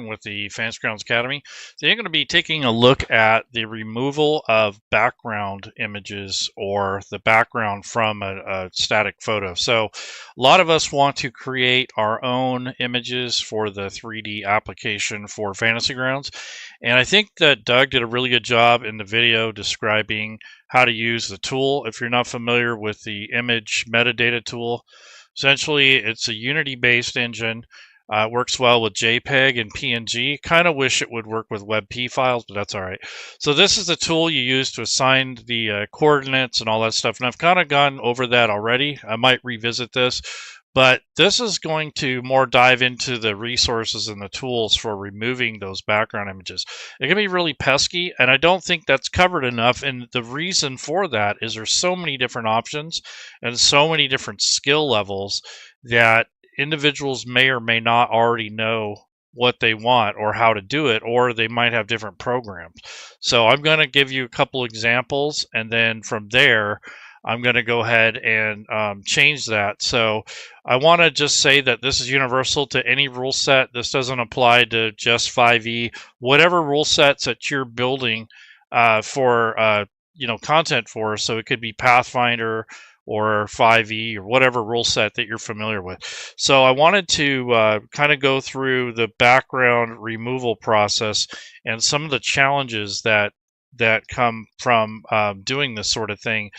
with the Fantasy Grounds Academy. So you're going to be taking a look at the removal of background images or the background from a static photo. So a lot of us want to create our own images for the 3D application for Fantasy Grounds. And I think that Doug did a really good job in the video describing how to use the tool. If you're not familiar with the image metadata tool, essentially it's a Unity-based engine. It works well with JPEG and PNG. Kind of wish it would work with WebP files, but that's all right. So this is the tool you use to assign the coordinates and all that stuff. And I've kind of gone over that already. I might revisit this, but this is going to more dive into the resources and the tools for removing those background images. It can be really pesky, and I don't think that's covered enough. And the reason for that is there's so many different options and so many different skill levels that individuals may or may not already know what they want or how to do it, or they might have different programs. So I'm going to give you a couple examples, and then from there I'm going to go ahead and change that. So I want to just say that this is universal to any rule set. This doesn't apply to just 5e. Whatever rule sets that you're building for content for, so it could be Pathfinder or 5e or whatever rule set that you're familiar with. So I wanted to kind of go through the background removal process and some of the challenges that come from doing this sort of thing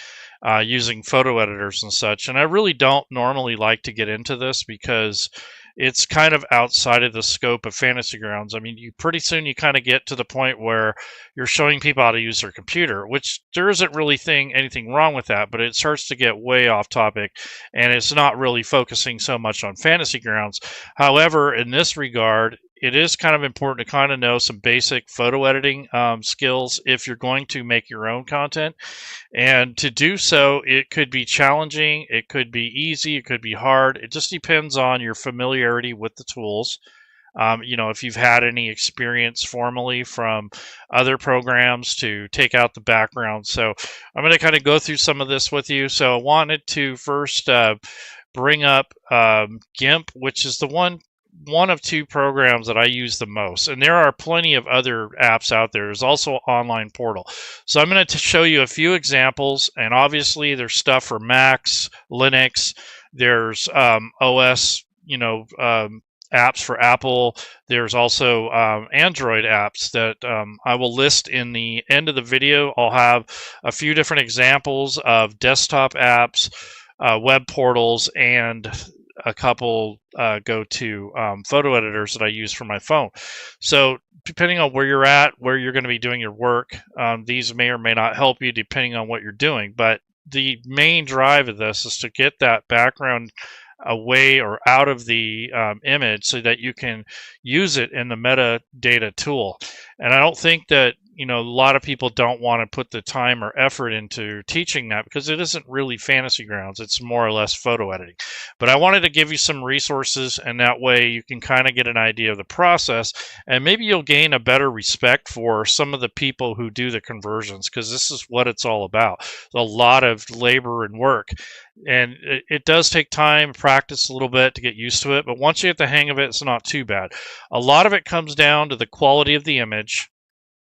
using photo editors and such. And I really don't normally like to get into this because it's kind of outside of the scope of Fantasy Grounds. I mean, pretty soon you kind of get to the point where you're showing people how to use their computer, which there isn't really anything wrong with that, but it starts to get way off topic, and it's not really focusing so much on Fantasy Grounds. However, in this regard, it is kind of important to kind of know some basic photo editing skills if you're going to make your own content. And to do so, it could be challenging, it could be easy, it could be hard. It just depends on your familiarity with the tools. If you've had any experience formally from other programs to take out the background. So I'm going to kind of go through some of this with you. So I wanted to first bring up GIMP, which is the one of two programs that I use the most. And there are plenty of other apps out there. There's also Online Portal. So I'm going to show you a few examples, and obviously there's stuff for Macs, Linux, there's OS, apps for Apple. There's also Android apps that I will list in the end of the video. I'll have a few different examples of desktop apps, web portals, and a couple go-to photo editors that I use for my phone. So depending on where you're at, where you're going to be doing your work, these may or may not help you depending on what you're doing. But the main drive of this is to get that background away or out of the image so that you can use it in the metadata tool. And I don't think that a lot of people don't want to put the time or effort into teaching that because it isn't really Fantasy Grounds. It's more or less photo editing. But I wanted to give you some resources, and that way you can kind of get an idea of the process, and maybe you'll gain a better respect for some of the people who do the conversions, because this is what it's all about. A lot of labor and work. And it does take time, practice a little bit to get used to it, but once you get the hang of it, it's not too bad. A lot of it comes down to the quality of the image,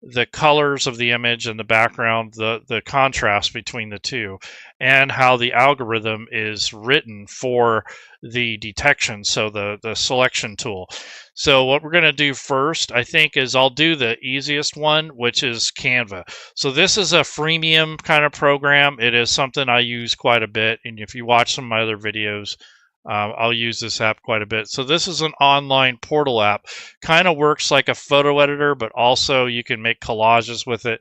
the colors of the image and the background, the contrast between the two, and how the algorithm is written for the detection, so the selection tool. So what we're going to do first, I think, is I'll do the easiest one, which is Canva. So this is a freemium kind of program. It is something I use quite a bit, and if you watch some of my other videos, I'll use this app quite a bit. So this is an online portal app. Kind of works like a photo editor, but also you can make collages with it.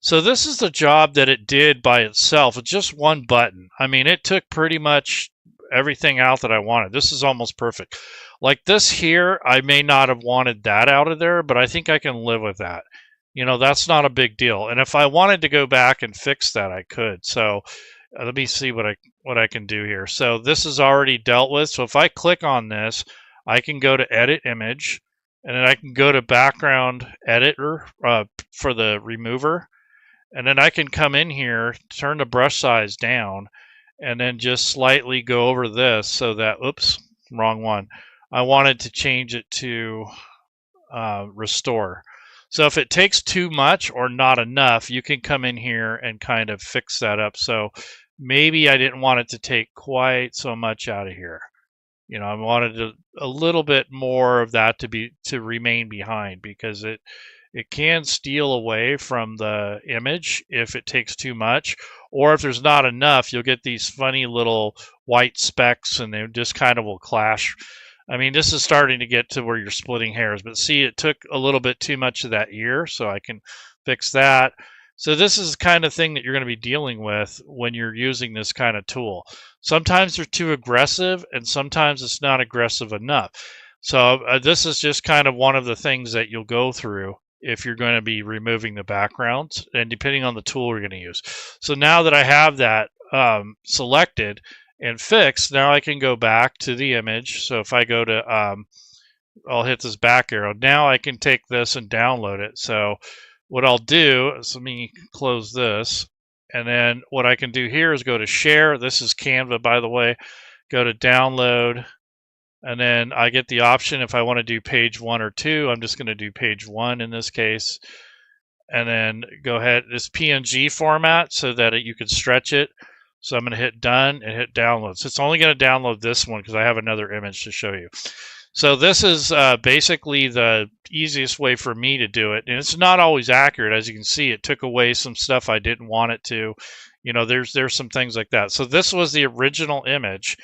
So this is the job that it did by itself. It's just one button. I mean, it took pretty much everything out that I wanted. This is almost perfect. Like this here, I may not have wanted that out of there, but I think I can live with that. That's not a big deal. And if I wanted to go back and fix that, I could. So let me see what I can do here. So this is already dealt with. So if I click on this, I can go to Edit Image, and then I can go to Background Editor for the remover, and then I can come in here, turn the brush size down, and then just slightly go over this so that, oops, wrong one. I wanted to change it to restore. So if it takes too much or not enough, you can come in here and kind of fix that up. So maybe I didn't want it to take quite so much out of here. I wanted a little bit more of that to remain behind, because it can steal away from the image if it takes too much, or if there's not enough, you'll get these funny little white specks and they just kind of will clash. I mean, this is starting to get to where you're splitting hairs, but see, it took a little bit too much of that ear, so I can fix that. So this is the kind of thing that you're going to be dealing with when you're using this kind of tool. Sometimes they're too aggressive, and sometimes it's not aggressive enough. So this is just kind of one of the things that you'll go through if you're going to be removing the backgrounds, and depending on the tool you're going to use. So now that I have that selected and fixed, now I can go back to the image. So if I go to, I'll hit this back arrow. Now I can take this and download it. So what I'll do is, let me close this. And then what I can do here is go to share. This is Canva, by the way. Go to download. And then I get the option if I want to do page 1 or 2. I'm just going to do page 1 in this case. And then go ahead, this PNG format, so that you can stretch it. So I'm going to hit done and hit download. So it's only going to download this one because I have another image to show you. So this is basically the easiest way for me to do it. And it's not always accurate. As you can see, it took away some stuff I didn't want it to. There's some things like that. So this was the original image.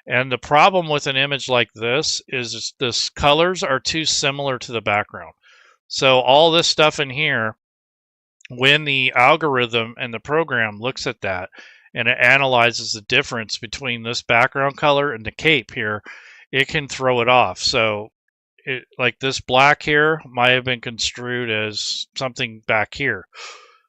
And the problem with an image like this is the colors are too similar to the background. So all this stuff in here, when the algorithm and the program looks at that and it analyzes the difference between this background color and the cape here, it can throw it off. So like this black here might have been construed as something back here.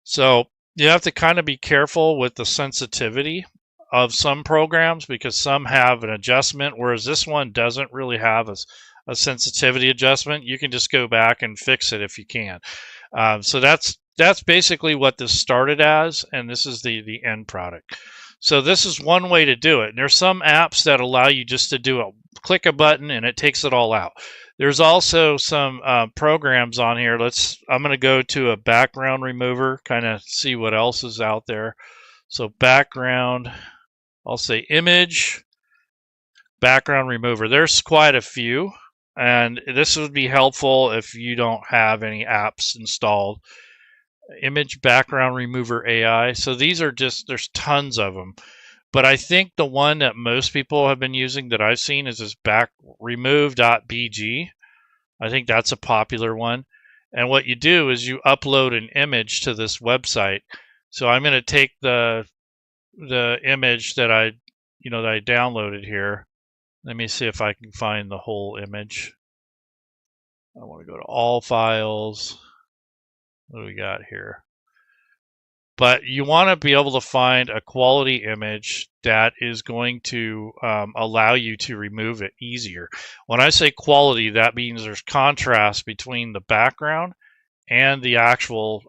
So you have to kind of be careful with the sensitivity of some programs, because some have an adjustment, whereas this one doesn't really have a sensitivity adjustment. You can just go back and fix it if you can. So that's basically what this started as, and this is the end product. So this is one way to do it. And there's some apps that allow you just to click a button and it takes it all out. There's also some programs on here. I'm going to go to a background remover, kind of see what else is out there. So background, I'll say image, background remover. There's quite a few, and this would be helpful if you don't have any apps installed. Image background remover AI. So these are there's tons of them. But I think the one that most people have been using that I've seen is this remove.bg. I think that's a popular one. And what you do is you upload an image to this website. So I'm going to take the image that I downloaded here. Let me see if I can find the whole image. I want to go to all files. What do we got here? But you want to be able to find a quality image that is going to allow you to remove it easier. When I say quality, that means there's contrast between the background and the actual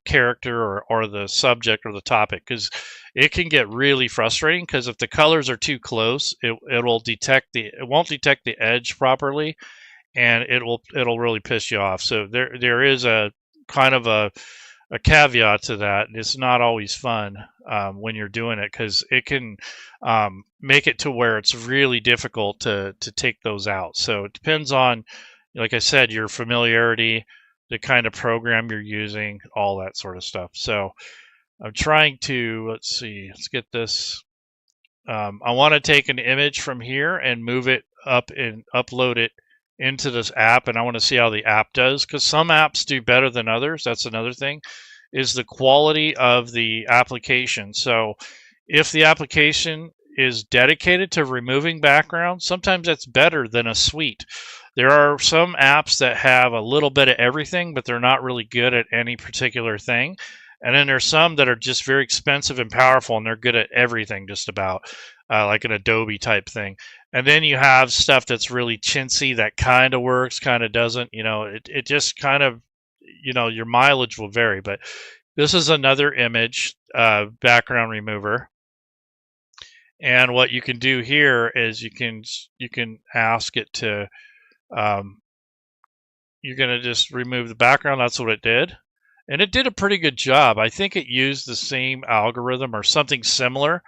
character or the subject or the topic, because it can get really frustrating, because if the colors are too close, it won't detect the edge properly, and it'll really piss you off. So there is a kind of a caveat to that. It's not always fun when you're doing it, because it can make it to where it's really difficult to take those out. So it depends on, like I said, your familiarity, the kind of program you're using, all that sort of stuff. So I'm trying to, let's get this. I want to take an image from here and move it up and upload it into this app, and I want to see how the app does, because some apps do better than others. That's another thing, is the quality of the application. So if the application is dedicated to removing backgrounds, sometimes that's better than a suite. There are some apps that have a little bit of everything, but they're not really good at any particular thing. And then there's some that are just very expensive and powerful, and they're good at everything just about, like an Adobe type thing. And then you have stuff that's really chintzy that kind of works, kind of doesn't. It just kind of, your mileage will vary. But this is another image, background remover. And what you can do here is you can ask it to you're going to just remove the background. That's what it did. And it did a pretty good job. I think it used the same algorithm or something similar.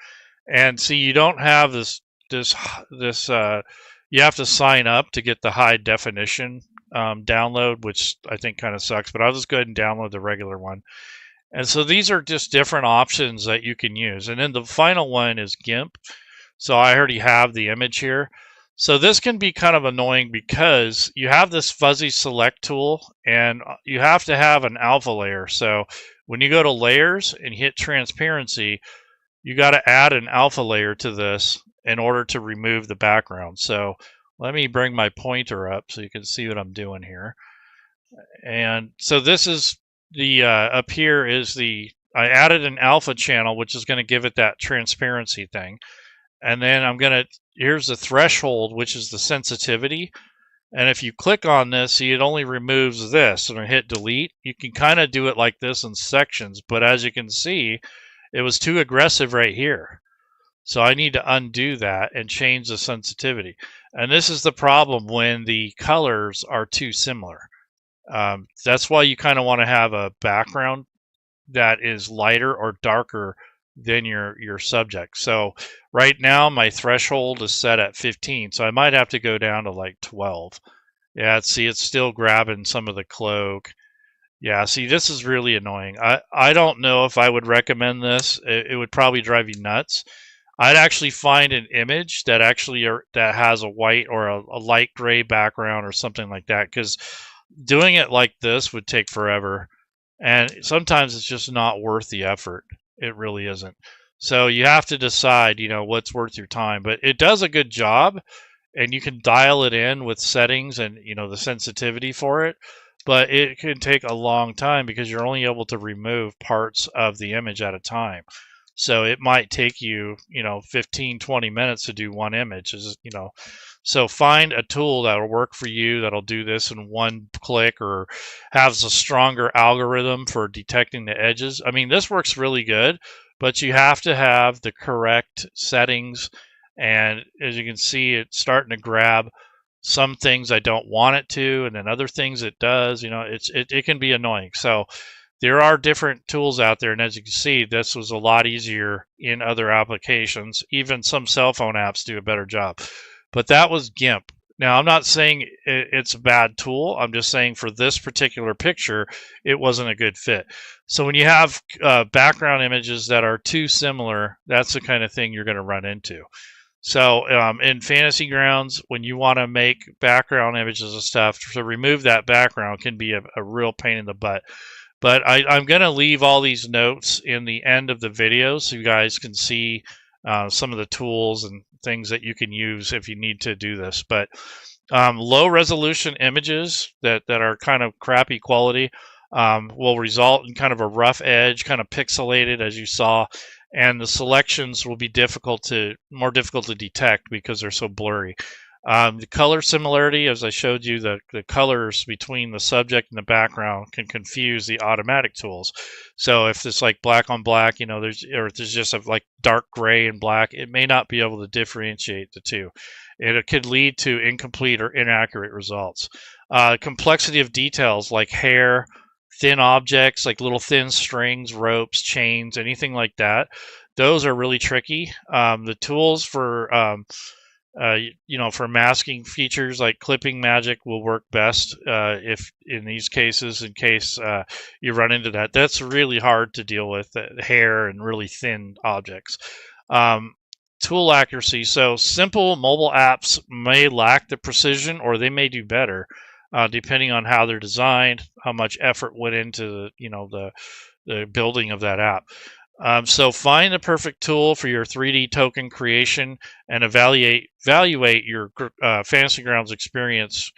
And see, you don't have this, you have to sign up to get the high definition download, which I think kind of sucks, but I'll just go ahead and download the regular one. And so these are just different options that you can use. And then the final one is GIMP. So I already have the image here. So this can be kind of annoying because you have this fuzzy select tool and you have to have an alpha layer. So when you go to layers and hit transparency, you got to add an alpha layer to this in order to remove the background. So let me bring my pointer up so you can see what I'm doing here. And so this is the up here is I added an alpha channel, which is going to give it that transparency thing. And then here's the threshold, which is the sensitivity. And if you click on this, see, it only removes this. And I hit delete. You can kind of do it like this in sections, but as you can see, it was too aggressive right here. So I need to undo that and change the sensitivity. And this is the problem when the colors are too similar. That's why you kind of want to have a background that is lighter or darker than your subject. So right now my threshold is set at 15, so I might have to go down to like 12. Yeah, see, it's still grabbing some of the cloak. Yeah, see, this is really annoying. I don't know if I would recommend this. It would probably drive you nuts. I'd actually find an image that that has a white or a light gray background or something like that, because doing it like this would take forever. And sometimes it's just not worth the effort. It really isn't. So you have to decide, what's worth your time. But it does a good job, and you can dial it in with settings and, the sensitivity for it. But it can take a long time because you're only able to remove parts of the image at a time. So it might take you, 15, 20 minutes to do one image, So find a tool that'll work for you, that'll do this in one click or has a stronger algorithm for detecting the edges. I mean, this works really good, but you have to have the correct settings. And as you can see, it's starting to grab some things I don't want it to, and then other things it does. It can be annoying. So there are different tools out there, and as you can see, this was a lot easier in other applications. Even some cell phone apps do a better job. But that was GIMP. Now, I'm not saying it's a bad tool. I'm just saying for this particular picture, it wasn't a good fit. So when you have background images that are too similar, that's the kind of thing you're going to run into. So in Fantasy Grounds, when you want to make background images and stuff, to remove that background can be a real pain in the butt. But I'm going to leave all these notes in the end of the video so you guys can see some of the tools and things that you can use if you need to do this. But low resolution images that are kind of crappy quality will result in kind of a rough edge, kind of pixelated, as you saw. And the selections will be more difficult to detect because they're so blurry. The color similarity, as I showed you, the colors between the subject and the background can confuse the automatic tools. So if it's like black on black, or if there's just like dark gray and black, it may not be able to differentiate the two. It could lead to incomplete or inaccurate results. Complexity of details like hair, thin objects like little thin strings, ropes, chains, anything like that, those are really tricky. The tools for for masking features like clipping magic will work best if in these cases, in case you run into that. That's really hard to deal with, hair and really thin objects. Tool accuracy. So simple mobile apps may lack the precision, or they may do better, depending on how they're designed, how much effort went into the building of that app. So find the perfect tool for your 3D token creation and evaluate your Fantasy Grounds experience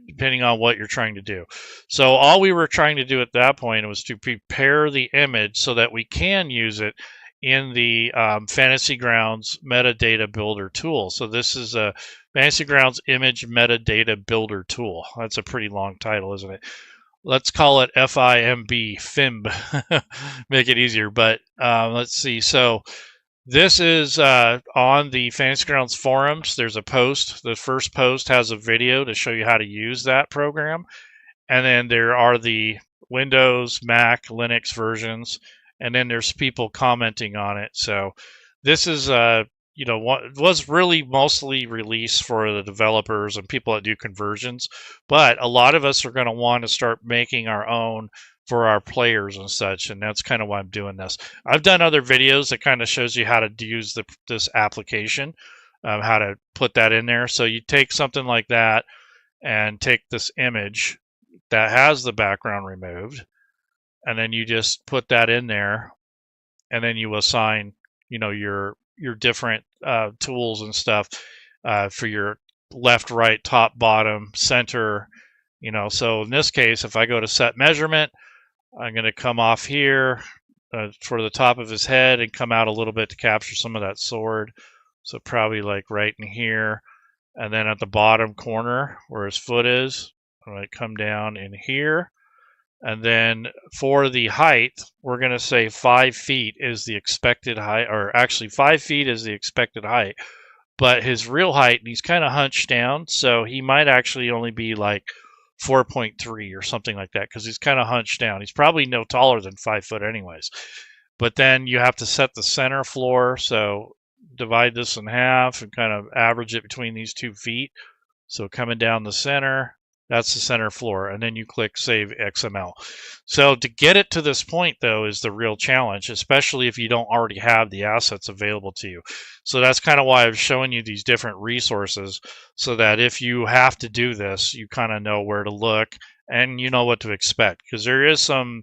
depending on what you're trying to do. So all we were trying to do at that point was to prepare the image so that we can use it in the Fantasy Grounds Metadata Builder tool. So this is a Fantasy Grounds Image Metadata Builder tool. That's a pretty long title, isn't it? Let's call it FIMB, FIMB, make it easier. But let's see. So This is on the Fantasy Grounds forums. There's a post. The first post has a video to show you how to use that program. And then there are the Windows, Mac, Linux versions. And then there's people commenting on it. So this is, was really mostly released for the developers and people that do conversions. But a lot of us are going to want to start making our own for our players and such, and that's kind of why I'm doing this. I've done other videos that kind of shows you how to use this application, how to put that in there. So you take something like that and take this image that has the background removed, and then you just put that in there, and then you assign, your different tools and stuff for your left, right, top, bottom, center. So in this case, if I go to set measurement, I'm going to come off here for the top of his head and come out a little bit to capture some of that sword. So probably like right in here. And then at the bottom corner where his foot is, I'm going to come down in here. And then for the height, we're going to say 5 feet is the expected height, or actually 5 feet is the expected height. But his real height, he's kind of hunched down, so he might actually only be like 4.3 or something like that, because he's kind of hunched down. He's probably no taller than 5 foot anyways. But then you have to set the center floor, so divide this in half and kind of average it between these 2 feet. So coming down the center, that's the center floor, and then you click Save XML. So to get it to this point, though, is the real challenge, especially if you don't already have the assets available to you. So that's kind of why I'm showing you these different resources, so that if you have to do this, you kind of know where to look and you know what to expect, because there is some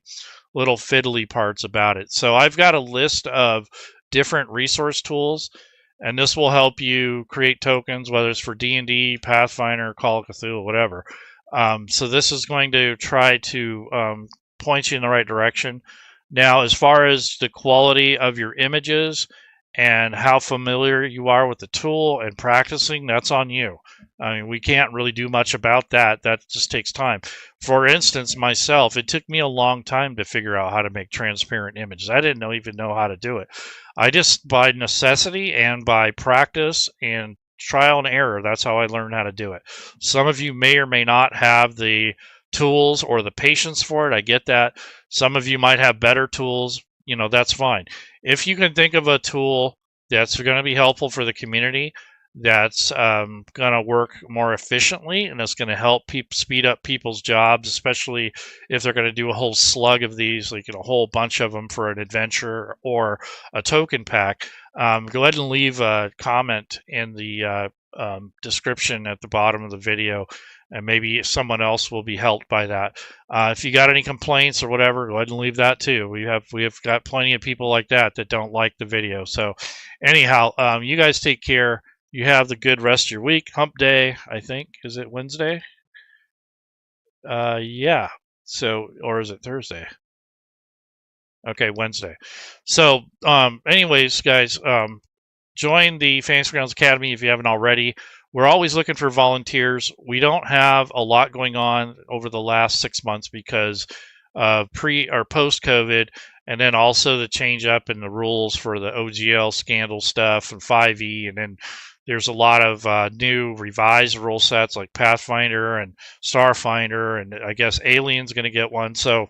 little fiddly parts about it. So I've got a list of different resource tools, and this will help you create tokens, whether it's for D&D, Pathfinder, Call of Cthulhu, whatever. So this is going to try to point you in the right direction. Now, as far as the quality of your images and how familiar you are with the tool and practicing, that's on you. I mean, we can't really do much about that. That just takes time. For instance, myself, it took me a long time to figure out how to make transparent images. I didn't even know how to do it. I just, by necessity and by practice and trial and error, that's how I learned how to do it. Some of you may or may not have the tools or the patience for it. I get that. Some of you might have better tools. That's fine. If you can think of a tool that's going to be helpful for the community, that's going to work more efficiently, and it's going to help speed up people's jobs, especially if they're going to do a whole slug of these, like a whole bunch of them for an adventure or a token pack. Go ahead and leave a comment in the description at the bottom of the video, and maybe someone else will be helped by that. If you got any complaints or whatever, go ahead and leave that too. We have got plenty of people like that don't like the video. So anyhow, you guys take care. You have the good rest of your week. Hump day, I think. Is it Wednesday? Yeah. So, or is it Thursday? Okay, Wednesday. So, anyways, guys, join the Fantasy Grounds Academy if you haven't already. We're always looking for volunteers. We don't have a lot going on over the last 6 months because pre or post COVID, and then also the change up in the rules for the OGL scandal stuff and 5e, and then there's a lot of new revised rule sets like Pathfinder and Starfinder, and I guess Alien's going to get one. So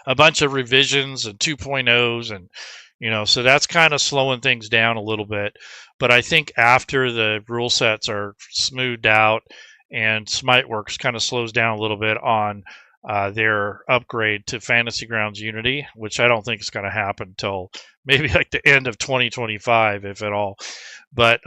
a bunch of revisions and 2.0s, and so that's kind of slowing things down a little bit. But I think after the rule sets are smoothed out and Smiteworks kind of slows down a little bit on their upgrade to Fantasy Grounds Unity, which I don't think is going to happen until maybe like the end of 2025, if at all. But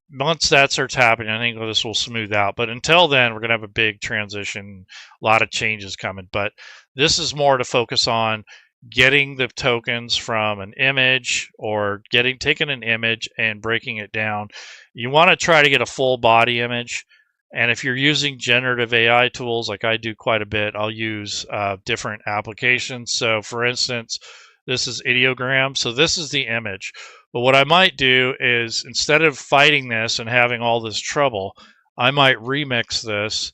once that starts happening, I think this will smooth out. But until then, we're going to have a big transition, a lot of changes coming. But this is more to focus on getting the tokens from an image, or taking an image and breaking it down. You want to try to get a full body image. And if you're using generative AI tools, like I do quite a bit, I'll use different applications. So for instance, this is ideogram. So this is the image. But what I might do is, instead of fighting this and having all this trouble, I might remix this.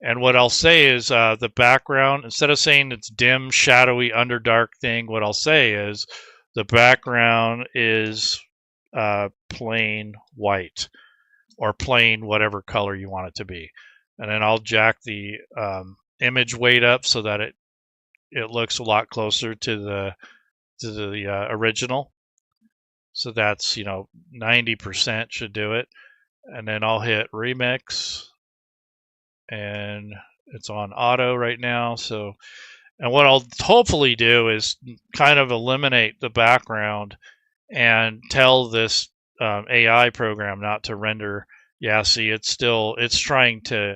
And what I'll say is the background, instead of saying it's dim, shadowy, underdark thing, what I'll say is the background is plain white or plain whatever color you want it to be. And then I'll jack the image weight up so that it looks a lot closer to the original. So that's, 90% should do it. And then I'll hit remix, and it's on auto right now. So, and what I'll hopefully do is kind of eliminate the background and tell this AI program not to render. Yeah, see, it's trying to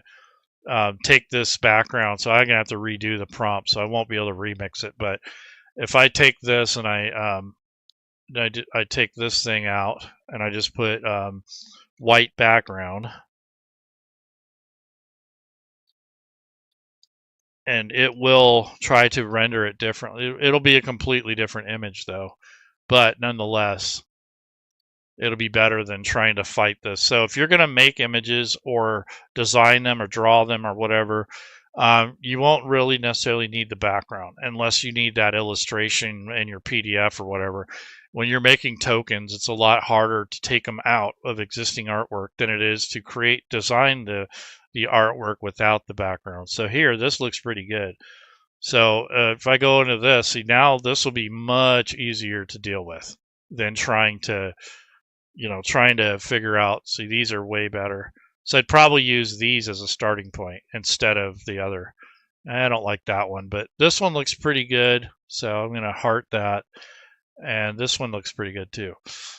take this background, so I'm gonna have to redo the prompt, so I won't be able to remix it. But if I take this and I take this thing out and I just put white background, and it will try to render it differently. It'll be a completely different image though, but nonetheless, it'll be better than trying to fight this. So if you're going to make images or design them or draw them or whatever, you won't really necessarily need the background unless you need that illustration in your PDF or whatever. When you're making tokens, it's a lot harder to take them out of existing artwork than it is to design the artwork without the background. So here, this looks pretty good. So if I go into this, see, now this will be much easier to deal with than trying to figure out, see, these are way better. So I'd probably use these as a starting point instead of the other. I don't like that one, but this one looks pretty good. So I'm going to heart that. And this one looks pretty good too.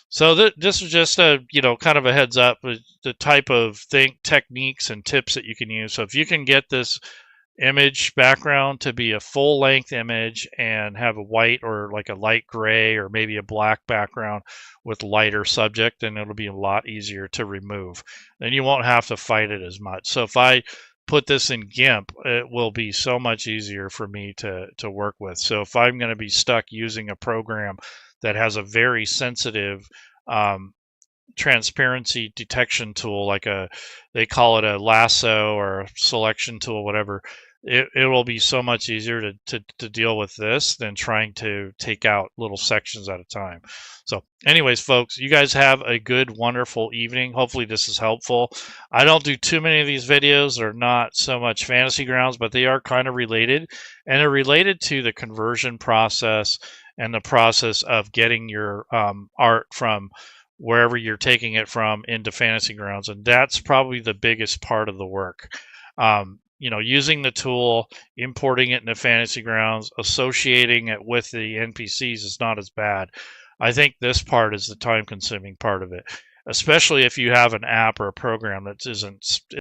So this is just a, kind of a heads up, the type of techniques and tips that you can use. So if you can get this image background to be a full length image and have a white or like a light gray or maybe a black background with lighter subject, then it'll be a lot easier to remove. Then you won't have to fight it as much. So if I put this in GIMP, it will be so much easier for me to work with. So if I'm going to be stuck using a program that has a very sensitive transparency detection tool, like they call it a lasso or a selection tool, whatever, it will be so much easier to deal with this than trying to take out little sections at a time. So anyways, folks, you guys have a good, wonderful evening. Hopefully this is helpful. I don't do too many of these videos. They're not so much fantasy grounds, but they are kind of related, and they're related to the conversion process and the process of getting your art from wherever you're taking it from into fantasy grounds. And that's probably the biggest part of the work. Using the tool, importing it into fantasy grounds, associating it with the NPCs is not as bad. I think this part is the time consuming part of it, especially if you have an app or a program that isn't